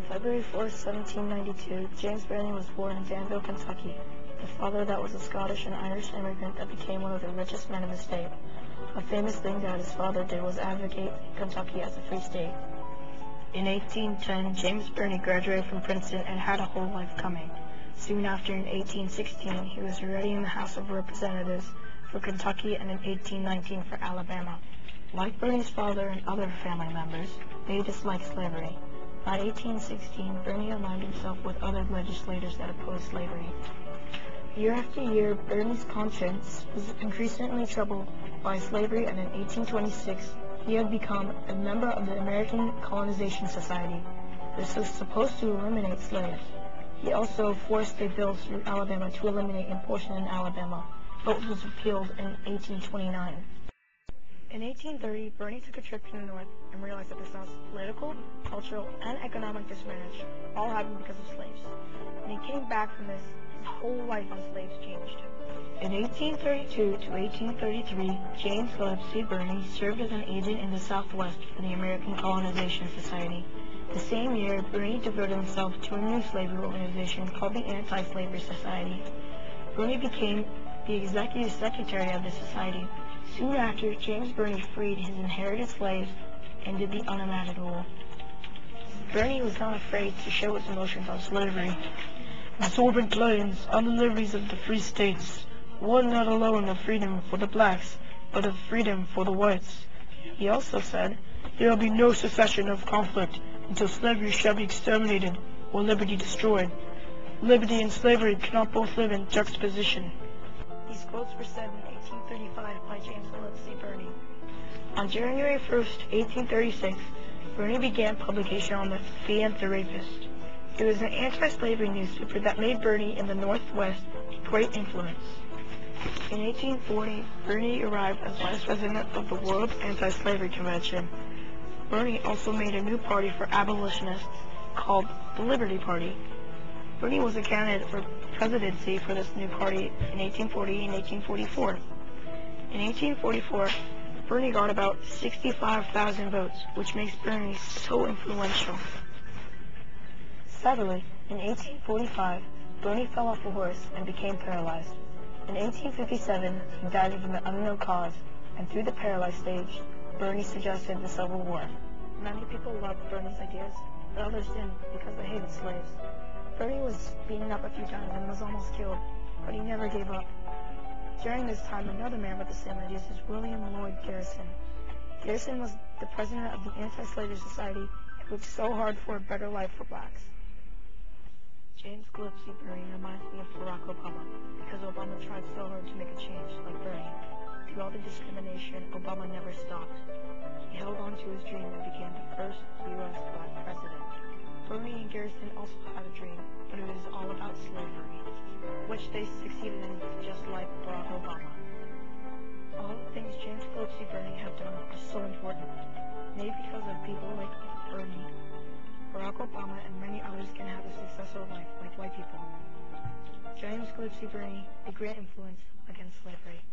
On February 4, 1792, James Birney was born in Danville, Kentucky. The father that was a Scottish and Irish immigrant that became one of the richest men in the state. A famous thing that his father did was advocate Kentucky as a free state. In 1810, James Birney graduated from Princeton and had a whole life coming. Soon after, in 1816, he was already in the House of Representatives for Kentucky and in 1819 for Alabama. Like Birney's father and other family members, they disliked slavery. By 1816, Birney aligned himself with other legislators that opposed slavery. Year after year, Birney's conscience was increasingly troubled by slavery, and in 1826, he had become a member of the American Colonization Society. This was supposed to eliminate slaves. He also forced a bill through Alabama to eliminate importation in Alabama, but was repealed in 1829. In 1830, Birney took a trip to the north and realized that the South's political, cultural, and economic disadvantage all happened because of slaves. When he came back from this, his whole life on slaves changed. In 1832 to 1833, James Gillespie Birney served as an agent in the Southwest for the American Colonization Society. The same year, Birney devoted himself to a new slavery organization called the Anti-Slavery Society. Birney became the executive secretary of the society. Soon after, James Birney freed his inherited slaves and did the unimaginable. Birney was not afraid to show his emotions on slavery. Absorbent claims on the liberties of the free states, one not alone of freedom for the blacks, but of freedom for the whites. He also said, "There will be no cessation of conflict until slavery shall be exterminated or liberty destroyed. Liberty and slavery cannot both live in juxtaposition." These quotes were said in 1835 by James Gillespie Birney. On January 1st, 1836, Birney began publication on the Fee and the Rapist. It was an anti-slavery newspaper that made Birney in the Northwest a great influence. In 1840, Birney arrived as vice president of the World Anti-Slavery Convention. Birney also made a new party for abolitionists called the Liberty Party. Birney was a candidate for presidency for this new party in 1840 and 1844. In 1844, Birney got about 65,000 votes, which makes Birney so influential. Sadly, in 1845, Birney fell off a horse and became paralyzed. In 1857, he died of an unknown cause, and through the paralyzed stage, Birney suggested the Civil War. Many people loved Birney's ideas, but others didn't because they hated slaves. Birney was beaten up a few times and was almost killed, but he never gave up. During this time, another man with the same ideas was William Lloyd Garrison. Garrison was the president of the Anti-Slavery Society and worked so hard for a better life for blacks. James Gillespie Birney reminds me of Barack Obama, because Obama tried so hard to make a change, like Birney. Through all the discrimination, Obama never stopped. He held on to his dream and became the first U.S. black president. Birney and Garrison also had a dream, but it was all about slavery, which they succeeded in, just like Barack Obama. All the things James Gillespie Birney have done are so important. Maybe because of people like Birney, Barack Obama and many others can have a successful life like white people. James Gillespie Birney, a great influence against slavery.